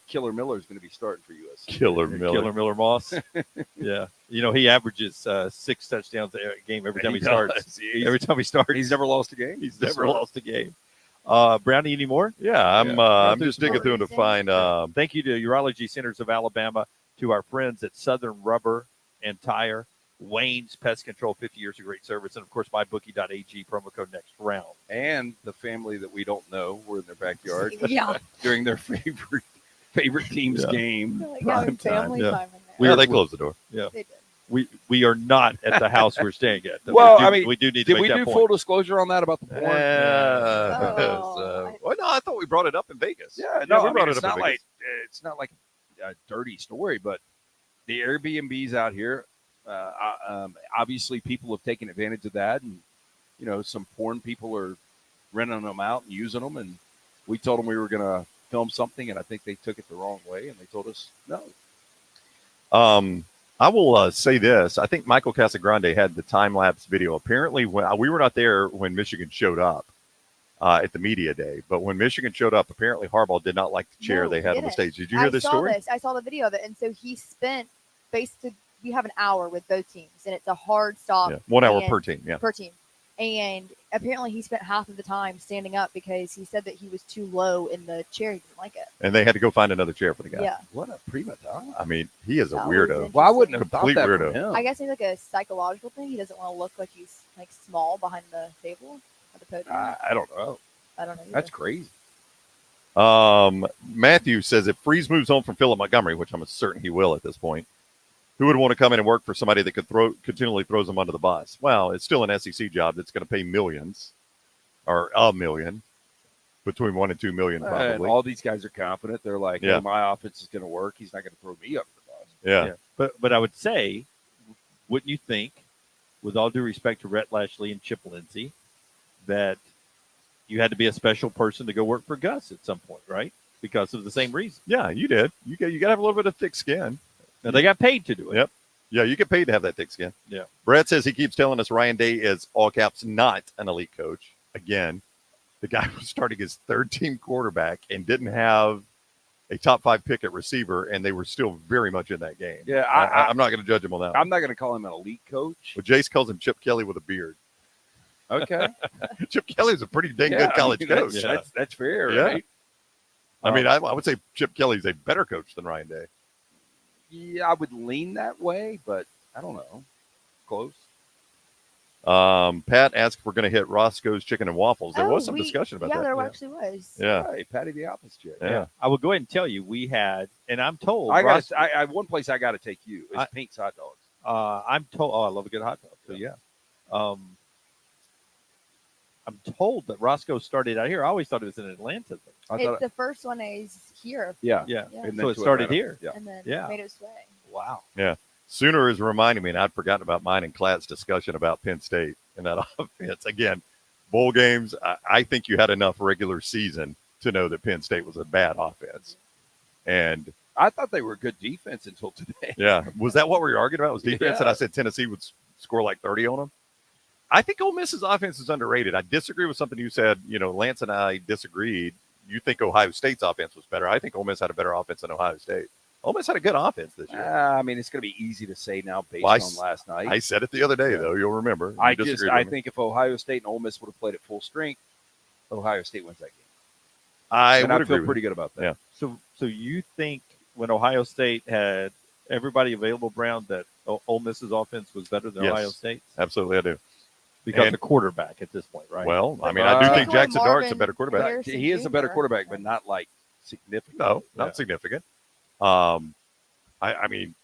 Killer Miller is going to be starting for USC. Killer Miller Moss. Yeah, he averages 6 touchdowns a game every time he starts. Every time he starts, He's never lost a game. He's never lost a game. Brownie, any more? Yeah, I'm through just some digging through them to find. Thank you to Urology Centers of Alabama, to our friends at Southern Rubber and Tire, Wayne's Pest Control, 50 years of great service, and of course mybookie.ag, promo code next round. And the family that we don't know were in their backyard Yeah. during their favorite team's game. Like Prime having family Yeah. time in there. They closed the door. Yeah, They did. we are not at the house we're staying at. Well, we do need to Did make we that do point. full disclosure on that about the porn? Oh. Well, no, I thought we brought it up in Vegas. Yeah, we no, brought it it's up in not Vegas. like it's not like a dirty story, but the Airbnbs out here, obviously people have taken advantage of that, and some porn people are renting them out and using them, and we told them we were going to film something, and I think they took it the wrong way, and they told us no. I will say this. I think Michael Casagrande had the time-lapse video. Apparently, when we were not there when Michigan showed up at the media day, but when Michigan showed up, apparently Harbaugh did not like the chair No, they he had on the didn't. stage. Did you hear this story? I saw the video of it, and so he spent basically. We have an hour with both teams, and it's a hard stop. Yeah, 1 hour and- per team. Yeah. per team. And apparently he spent half of the time standing up because he said that he was too low in the chair. He didn't like it. And they had to go find another chair for the guy. Yeah. What a prima donna. I mean, he is a That was weirdo. interesting. Well, I wouldn't have thought Complete that weirdo. from him. I guess it's like a psychological thing. He doesn't want to look like he's like small behind the table at the podium. I don't know. I don't know. Either. That's crazy. Matthew says if Freeze moves on from Philip Montgomery, which I'm certain he will at this point, who would want to come in and work for somebody that could continually throws them under the bus? Well, it's still an SEC job that's going to pay millions, or $1 million, between $1 and $2 million And probably. all these guys are confident. They're like, Yeah. hey, my offense is going to work. He's not going to throw me up the bus. Yeah. But I would say, wouldn't you think, with all due respect to Rhett Lashley and Chip Lindsey, that you had to be a special person to go work for Gus at some point, right? Because of the same reason. Yeah, you did. You got to have a little bit of thick skin. Now, they got paid to do it. Yep. Yeah, you get paid to have that thick skin. Yeah. Brett says he keeps telling us Ryan Day is, all caps, not an elite coach. Again, the guy was starting his third-team quarterback and didn't have a top-5 pick at receiver, and they were still very much in that game. Yeah, I'm not going to judge him on that. I'm not going to call him an elite coach. But Jace calls him Chip Kelly with a beard. Okay. Chip Kelly's a pretty dang good college coach. That's fair, Yeah. right? I mean, I would say Chip Kelly's a better coach than Ryan Day. Yeah, I would lean that way, but I don't know. Close. Pat asked if we're going to hit Roscoe's Chicken and Waffles. There was some discussion about yeah, that. there actually was. Yeah. Hey, Patty the Office chick. Yeah. I will go ahead and tell you, we had, and I'm told, I one place I got to take you is Pink's Hot Dogs. I'm told, I love a good hot dog. So, yeah. I'm told that Roscoe started out here. I always thought it was in Atlanta. It's the first one is here, Yeah. Yeah. Yeah. And So then it to started Atlanta. here. Yeah. and then Yeah. made its way. Wow. Sooner is reminding me, and I'd forgotten about mine and Klatt's discussion about Penn State and that offense. Again, bowl games, I think you had enough regular season to know that Penn State was a bad offense. And, I thought they were good defense until today. yeah, was that what we were arguing about? Was defense? Yeah. And I said Tennessee would score like 30 on them. I think Ole Miss's offense is underrated. I disagree with something you said. Lance and I disagreed. You think Ohio State's offense was better. I think Ole Miss had a better offense than Ohio State. Ole Miss had a good offense this year. I mean, it's going to be easy to say now based Well, on last night. I said it the other day, though. You'll remember. You I disagreed with me. think if Ohio State and Ole Miss would have played at full strength, Ohio State wins that game. I And would I agree feel with pretty good about that. Yeah. So you think when Ohio State had everybody available, Brown, that Ole Miss's offense was better than Yes. Ohio State's? Absolutely, I do. Because And- the quarterback at this point, right? Well, I mean, I do Uh, think Jackson Marvin Dart's a better quarterback. Harrison He is a better Jr. quarterback, but not like significant. No, not Yeah. significant. I mean,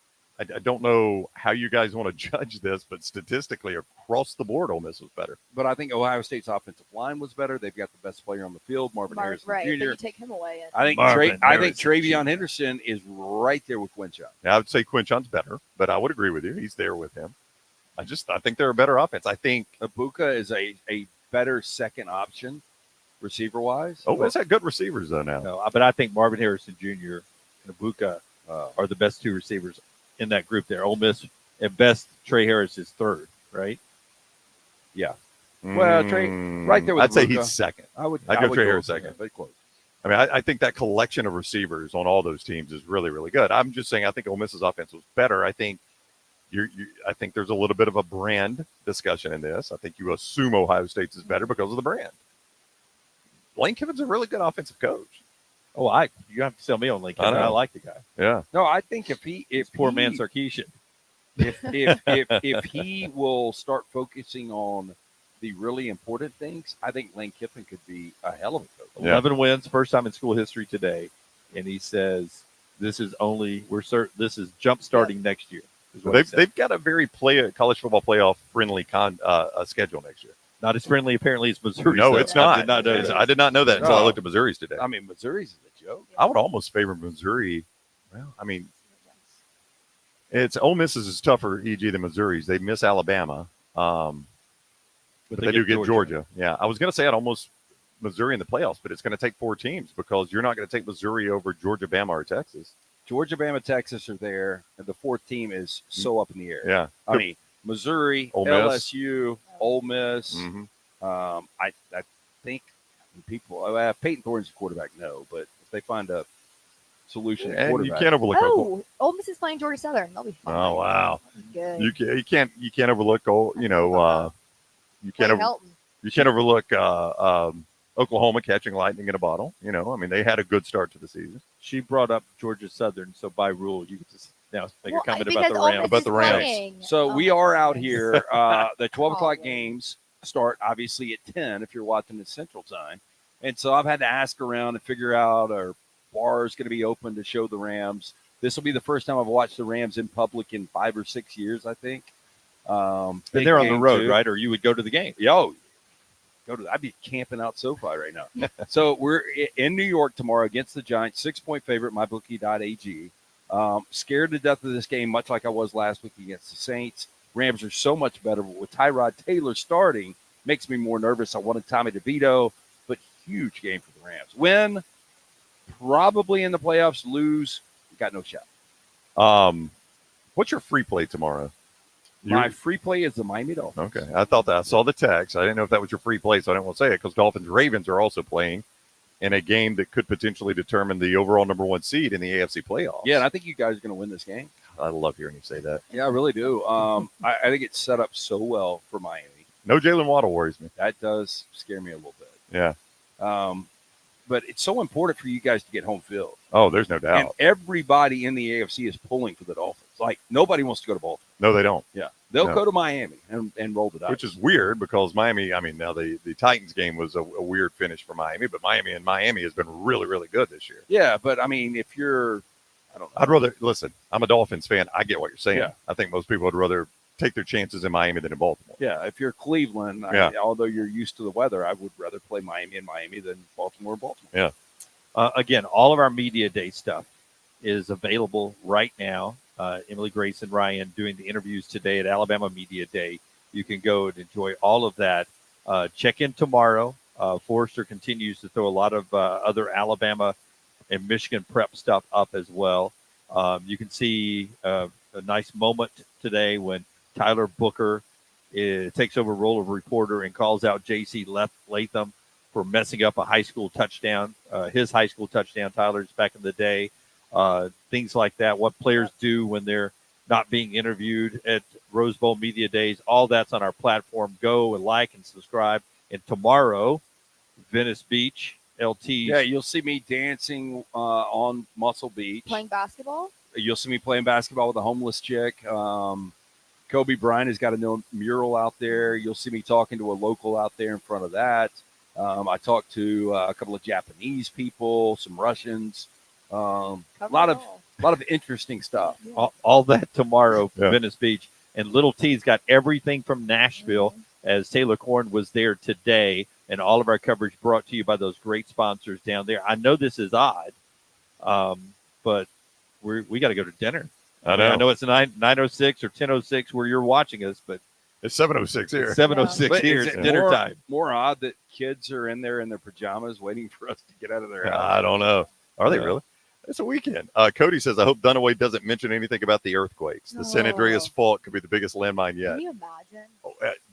I don't know how you guys want to judge this, but statistically, across the board, Ole Miss was better. But I think Ohio State's offensive line was better. They've got the best player on the field, Marvin Harrison right, but Jr. you take him away. And I think Marvin Travion Henderson is right there with Quinshon. Now, I would say Quinchon's better, but I would agree with you. He's there with him. I think they're a better offense. I think Ibuka is a better second option receiver wise. Ole Miss had good receivers, though, now. No, but I think Marvin Harrison Jr. and Ibuka are the best two receivers in that group there. Ole Miss, at best, Trey Harris is third, right? Yeah. Well, Trey, right there with I'd say Luka. he's second. I'd I'd go would Trey with Harris him, second. but close. I mean, I think that collection of receivers on all those teams is really, really good. I'm just saying I think Ole Miss's offense was better. I think I think there's a little bit of a brand discussion in this. I think you assume Ohio State's is better because of the brand. Lane Kiffin's a really good offensive coach. Oh, you have to sell me on Lincoln. I know. I like the guy. Yeah. No, I think if Poor man Sarkeesian. if he will start focusing on the really important things, I think Lane Kiffin could be a hell of a coach. Yeah. 11 wins, first time in school history today, and he says this is jump starting next year. is what he said. They've got a very college football playoff friendly schedule next year. Not as friendly apparently as Missouri. No, it's not. I did not know that. I did not know that until I No. looked at Missouri's today. I mean, Missouri's a joke. I would almost favor Missouri. Well, I mean, it's Ole Miss's is tougher, e.g. than Missouri's. They miss Alabama, but they do get Georgia. Yeah, I was going to say I'd almost Missouri in the playoffs, but it's going to take 4 teams because you're not going to take Missouri over Georgia, Bama, or Texas. Georgia, Bama, Texas are there, and the 4th team is so up in the air. Yeah, I mean, Missouri, Ole Miss. LSU, Ole Miss. Mm-hmm. I think people Peyton Thorne's quarterback, no, but if they find a solution at And you quarterback, can't overlook. Ole Miss is playing Georgia Southern. They'll be fine. Oh wow! Good. You can't overlook. You can't overlook Oklahoma catching lightning in a bottle. I mean, they had a good start to the season. She brought up Georgia Southern, so by rule, you get to now make a comment because about the Ole Rams. Miss About is the Rams. playing. So we are out here. The 12 o'clock Oh. games start obviously at 10 if you're watching at Central Time. And so I've had to ask around and figure out are bars going to be open to show the Rams. This will be the first time I've watched the Rams in public in 5 or 6 years, I think. And they're on the road, right? Or you would go to the game. Yo, I'd be camping out SoFi right now. So we're in New York tomorrow against the Giants, 6-point favorite, mybookie.ag. Scared to death of this game, much like I was last week against the Saints. Rams are so much better, but with Tyrod Taylor starting, makes me more nervous. I wanted Tommy DeVito, but huge game for the Rams. Win, probably in the playoffs. Lose, got no shot. What's your free play tomorrow? My free play is the Miami Dolphins. Okay, I thought that. I saw the text. I didn't know if that was your free play, so I didn't want to say it because Dolphins-Ravens are also playing in a game that could potentially determine the overall number 1 seed in the AFC playoffs. Yeah, and I think you guys are going to win this game. I love hearing you say that. Yeah, I really do. I think it's set up so well for Miami. No Jalen Waddle worries me. That does scare me a little bit. Yeah. But it's so important for you guys to get home field. Oh, there's no And doubt. everybody in the AFC is pulling for the Dolphins. Like, nobody wants to go to Baltimore. No, they don't. Yeah. They'll No. go to Miami and roll the dice. Which is weird because Miami, I mean, now the Titans game was a weird finish for Miami, but Miami has been really, really good this year. Yeah, but, I mean, if you're – I don't know. I'd rather – listen, I'm a Dolphins fan. I get what you're saying. Yeah. I think most people would rather take their chances in Miami than in Baltimore. Yeah, if you're Cleveland, although you're used to the weather, I would rather play Miami in Miami than Baltimore in Baltimore. Yeah. Again, all of our media day stuff is available right now. Emily Grace and Ryan doing the interviews today at Alabama Media Day. You can go and enjoy all of that. Check in tomorrow. Forrester continues to throw a lot of other Alabama and Michigan prep stuff up as well. You can see a nice moment today when Tyler Booker takes over role of reporter and calls out J.C. Latham for messing up a high school touchdown, his high school touchdown, Tyler's back in the day. Things like that, what players do when they're not being interviewed at Rose Bowl Media Days, all that's on our platform. Go and like and subscribe. And tomorrow, Venice Beach, LT. Yeah, you'll see me dancing on Muscle Beach. Playing basketball. You'll see me playing basketball with a homeless chick. Kobe Bryant has got a new mural out there. You'll see me talking to a local out there in front of that. I talked to a couple of Japanese people, some Russians. A lot of interesting stuff. All that tomorrow, Yeah. Venice Beach. And Little T's got everything from Nashville, as Taylor Corn was there today, and all of our coverage brought to you by those great sponsors down there. I know this is odd, but we got to go to dinner. I know. It's 9:06 or 10:06 where you're watching us, but It's 7:06 here. it's 7:06 But here. is It's it dinner time. More odd that kids are in there in their pajamas waiting for us to get out of their house. I don't know. Are they Yeah. really? It's a weekend. Cody says, I hope Dunaway doesn't mention anything about the earthquakes. The San Andreas No. fault could be the biggest landmine yet. Can you imagine?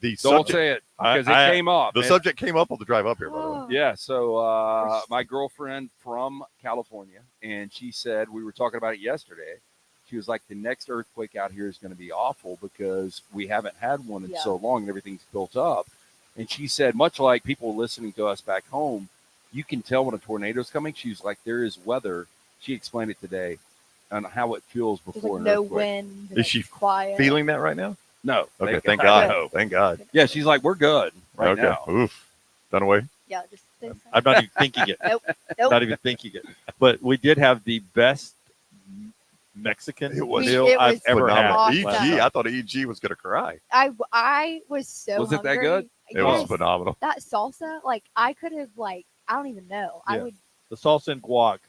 The Don't subject, say it I- because I- it came up. the And- subject came up on the drive up here, by the way. Oh. Yeah, so my girlfriend from California, and she said, we were talking about it yesterday. She was like, the next earthquake out here is going to be awful because we haven't had one in Yeah. so long and everything's built up. And she said, much like people listening to us back home, you can tell when a tornado is coming. She was like, there is weather. She explained it today on how it feels There's before like an no earthquake. wind. Is she it's quiet. Feeling that right now? No. Okay, thank God. No. Thank God. Yeah, she's like, we're good right Okay. now. Oof. Dunaway. Yeah, just I'm not even thinking it. Nope. Not even thinking it. But we did have the best Mexican It was meal it I've was ever had. awesome. last EG, night. I thought EG was going to cry. I was so Was it that hungry. good? It was Yes. phenomenal. That salsa, like I could have like I don't even know. I Yeah. would The salsa and guac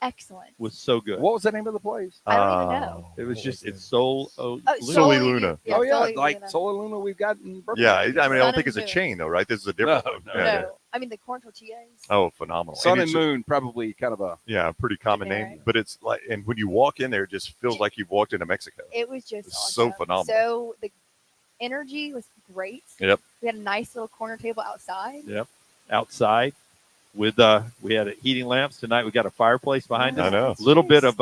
excellent. was so good. What was the name of the place? I don't even know. It was just it's Sol Oh, Soli Luna. oh, yeah. Soli Like Luna. Sola Luna we've got in Yeah, I Birmingham. mean, I don't Sun think and it's a Moon. chain, though, right? This is a different No, one. no. Yeah, No, yeah. I mean the corn tortillas. Oh, phenomenal. Sun and it's- Moon, probably kind of a. Yeah, pretty common name. Generic. But it's like, and when you walk in there, it just feels like you've walked into Mexico. It was just It's so awesome. phenomenal. So the energy was great. Yep. We had a nice little corner table outside. Yep. Outside with we had heating lamps tonight. We got a fireplace behind I us. know. Little bit of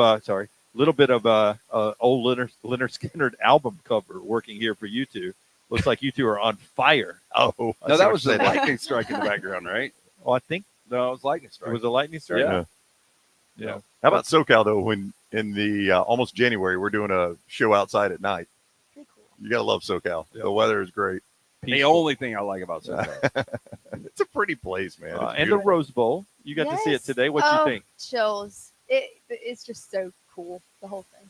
old Leonard Skinner album cover working here for you two. Looks like you two are on fire. Oh, I No, see that what was you're the saying. lightning strike in the background, right? Oh, I think No, it was lightning it strike. was a lightning strike. Yeah. Yeah. How about SoCal, though, when in the almost January, we're doing a show outside at night? Pretty cool. You got to love SoCal. Yeah. The weather is great. the Peaceful. only thing I like about SoCal. It's a pretty place, man. It's And the beautiful. Rose Bowl. You got to see it Yes. today. What you Oh, think? Chills. It's just so cool. The whole thing.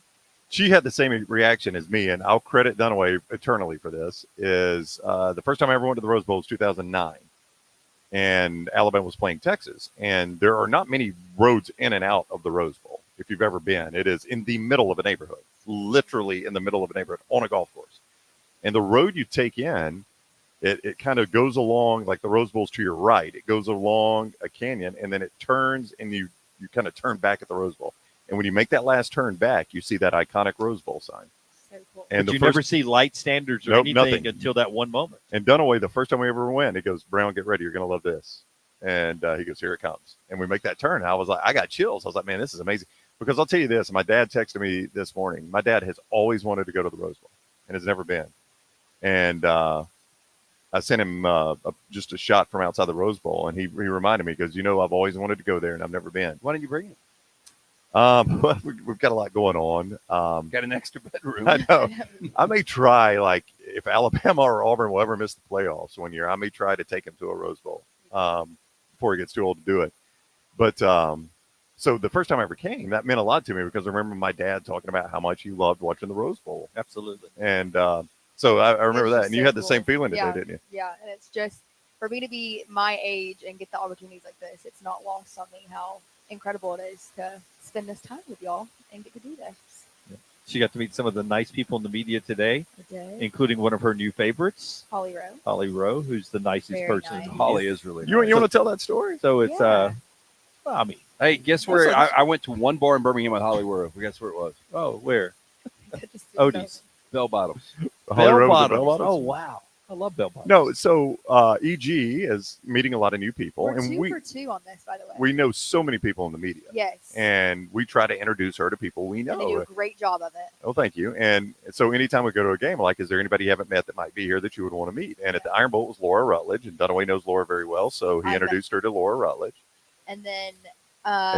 She had the same reaction as me, and I'll credit Dunaway eternally for this. Is the first time I ever went to the Rose Bowl was 2009, and Alabama was playing Texas, and there are not many roads in and out of the Rose Bowl. If you've ever been, it is in the middle of a neighborhood, literally in the middle of a neighborhood on a golf course, and the road you take in, it kind of goes along like the Rose Bowl's to your right. It goes along a canyon, and then it turns, and you kind of turn back at the Rose Bowl. And when you make that last turn back, you see that iconic Rose Bowl sign. So cool. And But the you first, never see light standards or Nope, anything nothing. until that one moment. and Dunaway, the first time we ever went, he goes, Brown, get ready. You're going to love this. And he goes, here it comes. And we make that turn. And I was like, I got chills. I was like, man, this is amazing. Because I'll tell you this, my dad texted me this morning. My dad has always wanted to go to the Rose Bowl and has never been. And I sent him just a shot from outside the Rose Bowl. And he reminded me, because, I've always wanted to go there and I've never been. Why didn't you bring it? Well, we've got a lot going on. Got an extra bedroom. I know. I may try, like, if Alabama or Auburn will ever miss the playoffs one year, I may try to take him to a Rose Bowl before he gets too old to do it. But so the first time I ever came, that meant a lot to me because I remember my dad talking about how much he loved watching the Rose Bowl. Absolutely. And so I remember It's that. just And you so had the cool. same feeling today, Yeah. didn't you? Yeah, and it's just for me to be my age and get the opportunities like this. It's not lost on me how incredible it is to spend this time with y'all and get to do this. She got to meet some of the nice people in the media today, Today, including one of her new favorites, Holly Rowe. Holly Rowe, who's the nicest Very person. nice. Holly is really You nice. want to tell that story? So it's Yeah. well, I mean, Hey, guess where? That's- I went to one bar in Birmingham with Holly Rowe. Guess where it was? oh, where? Just- Odie's. Bell Bottoms. Holly Rowe was at Bottoms. Bell Bottoms? Oh, wow. I love bell bottoms. No, so EG is meeting a lot of new people. We're And 2 we, for 2 on this, by the way. we know so many people in the media. Yes. And we try to introduce her to people we And they do know. a great job of it. Oh, thank you. And so anytime we go to a game, like, is there anybody you haven't met that might be here that you would want to meet? And at the Iron Bowl, it was Laura Rutledge, and Dunaway knows Laura very well, so he I bet. introduced her to Laura Rutledge. And then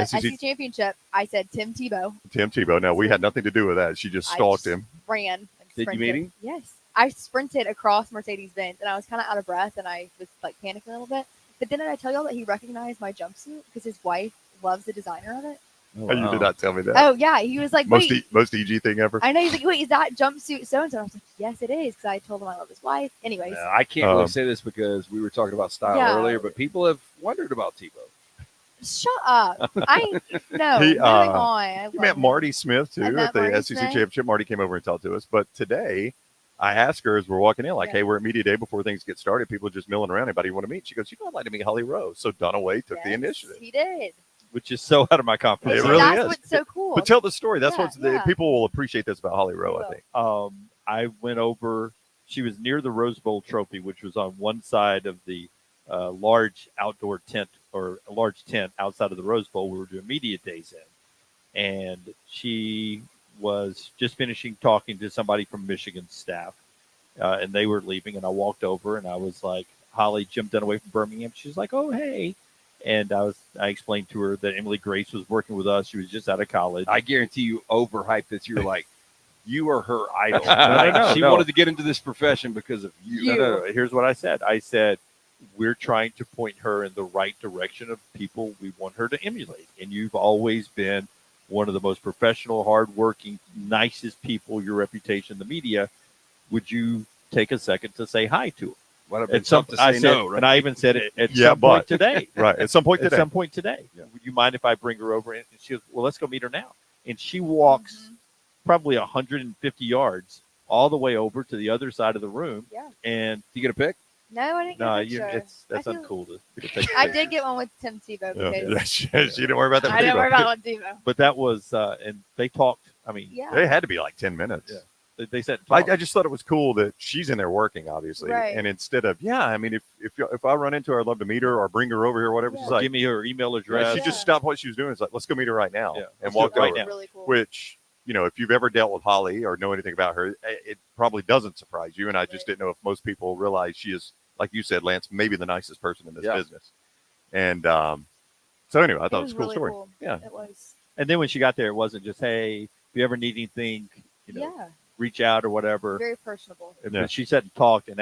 SEC SEC Championship, I said Tim Tebow Tim Tebow. Now, we had nothing to do with that. She just I stalked just him. ran. And Did you sprinted. meet him? Yes. I sprinted across Mercedes-Benz, and I was kind of out of breath, and I was like panicking a little bit. But then did I tell y'all that he recognized my jumpsuit because his wife loves the designer of it? Oh, you did not tell me that. Oh yeah, he was like, most, wait. most EG thing ever. I know. He's like, wait, is that jumpsuit so and so? I was like, yes, it is, because I told him I love his wife. Anyways, I can't really Um, say this because we were talking about style Yeah. earlier, but people have wondered about Tebow. shut up. I no. He, Moving on. I You love met him. Marty Smith, too, I met at the Marty SEC Smith. Championship. Marty came over and talked to us. But today, I asked her as we're walking in, like, Yeah. hey, we're at media day before things get started. People are just milling around. Anybody you want to meet? She goes, I'd like to meet Holly Rowe. So Dunaway took the Yes, initiative. He did. which is so out of my comfort It zone. really That's is. what's so cool. But tell the story. That's Yeah, what yeah. people will appreciate this about Holly Rowe, I think. I went over. She was near the Rose Bowl trophy, which was on one side of the large outdoor tent or a large tent outside of the Rose Bowl. We were doing media days in, and she was just finishing talking to somebody from Michigan's staff, and they were leaving. And I walked over and I was like, "Holly, Jim Dunaway from Birmingham." She's like, "Oh, hey." And I explained to her that Emily Grace was working with us. She was just out of college. I guarantee you overhyped this. You're like, you are her idol. No, She no. wanted to get into this profession because of you. No. Here's what I said. I said, we're trying to point her in the right direction of people we want her to emulate. And you've always been one of the most professional, hardworking, nicest people, your reputation in the media. Would you take a second to say hi to her? What have been At some, tough to I say said, no, right? and I even said it at Yeah, some point but- today. Right. At some point At today. some point today. Yeah. Would you mind if I bring her over? And she goes, well, let's go meet her now. And she walks probably 150 yards all the way over to the other side of the room. Yeah. And You get a pic? No, I didn't get no, a picture. that's I feel- uncool to take. I did get one with Tim Tebow Yeah. because Yeah, she didn't worry about that. I didn't Tebow. worry about Tebow. But that was, and they talked. I mean, Yeah. It had to be like 10 minutes. Yeah. they said, I talk. just thought it was cool that she's in there working, obviously. Right. And instead of, I mean, if I run into her, I'd love to meet her or bring her over here, whatever. Yeah. She's like, give me her email right, address. she just stopped what she was doing. It's like, let's go meet her right now. Yeah. And Let's do walk it right over. now. Really cool. Which, if you've ever dealt with Holly or know anything about her, it probably doesn't surprise you. And I just didn't know if most people realize she is, like you said, Lance, maybe the nicest person in this Yeah. business. And so anyway, I thought it was a cool really story. cool. Yeah. It was. And then when she got there, it wasn't just, hey, if you ever need anything, Yeah. reach out or whatever. Very personable. Yeah. She sat and talked and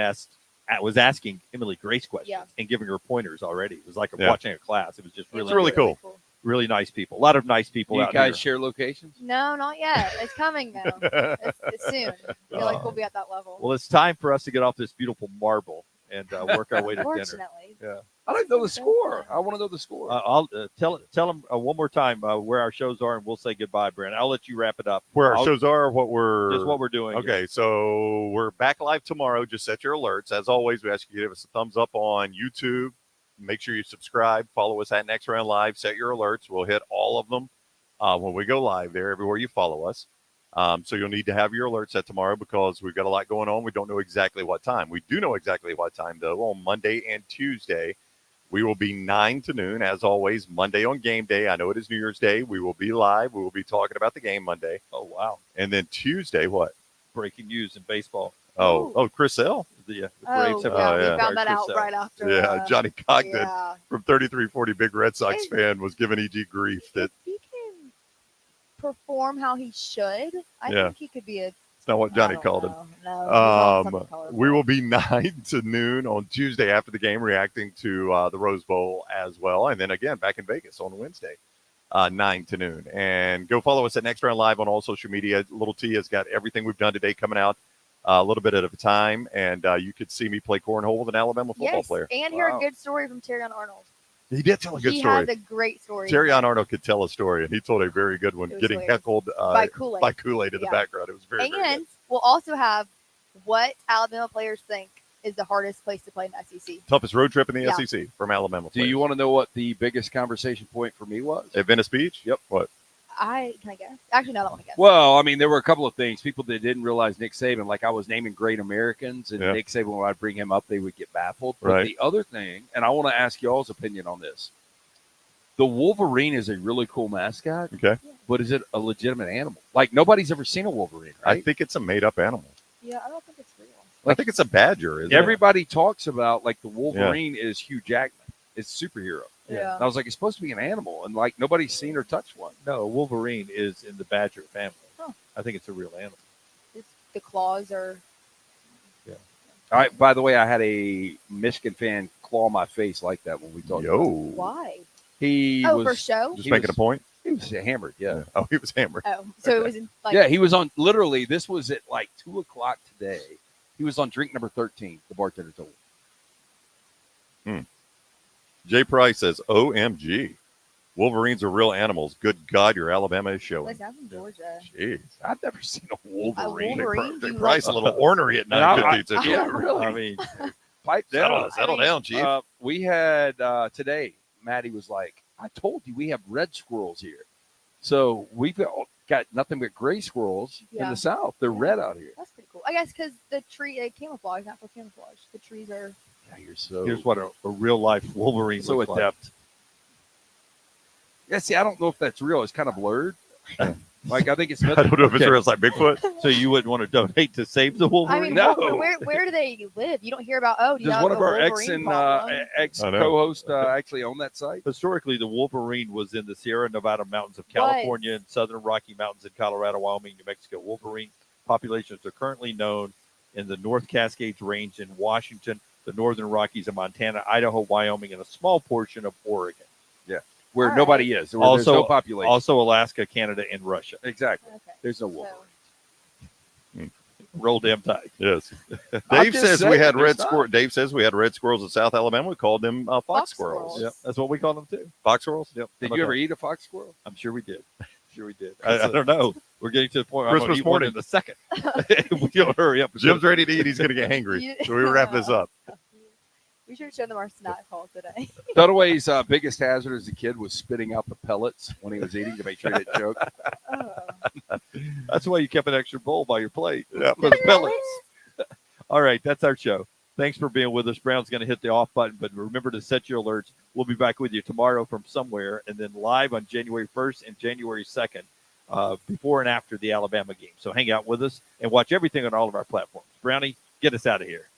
was asking Emily Grace questions Yeah. and giving her pointers already. It was like Yeah. watching a class. It was just It was really, really cool. really nice people. A lot of nice people Do you out guys here. share locations? No, not yet. It's coming though. It's soon. I feel like we'll be at that level. Well, it's time for us to get off this beautiful marble and work our way to dinner. Unfortunately. Yeah. I don't know the score. I want to know the score. I'll tell them one more time where our shows are, and we'll say goodbye, Brent. I'll let you wrap it up. Where our I'll- shows are, what we're just what we're doing. Okay, so we're back live tomorrow. Just set your alerts. As always, we ask you to give us a thumbs up on YouTube. Make sure you subscribe. Follow us at Next Round Live. Set your alerts. We'll hit all of them when we go live there, everywhere you follow us. So you'll need to have your alerts set tomorrow because we've got a lot going on. We don't know exactly what time. We do know exactly what time, though. On Monday and Tuesday, we will be 9 to noon, as always. Monday on game day. I know it is New Year's Day. We will be live. We will be talking about the game Monday. Oh, wow. And then Tuesday, what? Breaking news in baseball. Oh, Chris L. The Oh, Braves have yeah, Oh, yeah. we found that out Chris right after. Yeah, Johnny Cogden Yeah. from 3340 Big Red Sox Hey. fan was giving EG grief that If he can perform how he should, I Yeah. think he could be a. it's not what Johnny I don't called him. know. No, he's not something colorful. We will be 9 to noon on Tuesday after the game, reacting to the Rose Bowl as well. And then again, back in Vegas on Wednesday, 9 to noon. And go follow us at Next Round Live on all social media. Little T has got everything we've done today coming out a little bit at a time. And you could see me play cornhole with an Alabama football Yes, player. and hear Wow. a good story from Terrion Arnold. He did tell a good He story. has a great story. Terrion Arnold could tell a story, and he told a very good one, It was getting hilarious. heckled by Kool-Aid. by Kool-Aid in the Yeah. background. It was very, very And good. we'll also have what Alabama players think is the hardest place to play in the SEC. Toughest road trip in the Yeah. SEC from Alabama. Do you want to know what the biggest conversation point for me was? at Venice Beach? Yep. What? Can I guess? Actually, no, I don't want to guess. Well, I mean, there were a couple of things. People that didn't realize Nick Saban, like I was naming great Americans, and Yeah. Nick Saban, when I'd bring him up, they would get baffled. But Right. the other thing, and I want to ask y'all's opinion on this. The Wolverine is a really cool mascot, Okay. but is it a legitimate animal? Like, nobody's ever seen a Wolverine, I right? think it's a made-up animal. Yeah, I don't think it's real. I think it's a badger. Isn't Everybody talks about, like, the Wolverine is Hugh Jackman. It's superhero. Yeah. And I was like, it's supposed to be an animal, and, like, nobody's seen or touched one. No, Wolverine is in the badger family. Huh. I think it's a real animal. The claws are. All right, by the way, I had a Michigan fan claw my face like that when we it? talked Yo. about it. Why? He Oh, was for show? Just He making was- a point? He was hammered, yeah. Oh, he was hammered. Oh, so it was in, like. Yeah, he was on, literally, this was at like 2 o'clock today. He was on drink number 13, the bartender told me. Jay Price says, OMG. Wolverines are real animals. Good God, your Alabama is showing. Listen, I'm from Georgia. Jeez. I've never seen a Wolverine. Wolverine? Jay Do you Price like- a little ornery at And I- 9:52. yeah, really. I mean, Pipe down. Settle down, Chief. We had today, Maddie was like, I told you we have red squirrels here. So we've got nothing but gray squirrels in Yeah. the South. They're red out here. That's pretty cool. I guess because the tree, camouflage, natural camouflage. The trees are. Yeah, you're so Here's what a real life Wolverine so looks like. adept. Yeah, see, I don't know if that's real. It's kind of blurred. Like, I think it's. I don't know if it's Okay. real. It's like Bigfoot. So you wouldn't want to donate to save the I Wolverine? mean, No. where do they live? You don't hear about. Oh, do you Does know one of the our Wolverine problem? ex I know. co-host actually own that site? Historically, the Wolverine was in the Sierra Nevada mountains of California and southern Rocky Mountains in Colorado, Wyoming, New Mexico. Wolverine populations are currently known in the North Cascades Range in Washington, the northern Rockies of Montana, Idaho, Wyoming, and a small portion of Oregon. Where All right. nobody is. Where Also- there's no population. Also, Alaska, Canada, and Russia. Exactly. Okay. There's no So, Wolverine. Roll damn tide. Yes. I'm Dave just says we saying, had there's red not. squirrels. Dave says we had red squirrels in South Alabama. We called them fox Fox squirrels. squirrels. Yep, that's what we call them too. Fox squirrels. Yep. Did How you about ever that? eat a fox squirrel? I'm sure we did. Sure we did. I don't know. We're getting to the point where I'm Christmas gonna eat one morning. in the second. We don't hurry up. Jim's ready to eat. He's going to get hangry. You- So we wrap this up. We should show them our snack haul today. Dunaway's biggest hazard as a kid was spitting out the pellets when he was eating to make sure he didn't choke. Oh. That's why you kept an extra bowl by your plate. Yeah. For the pellets. All right, that's our show. Thanks for being with us. Brown's going to hit the off button, but remember to set your alerts. We'll be back with you tomorrow from somewhere, and then live on January 1st and January 2nd, before and after the Alabama game. So hang out with us and watch everything on all of our platforms. Brownie, get us out of here.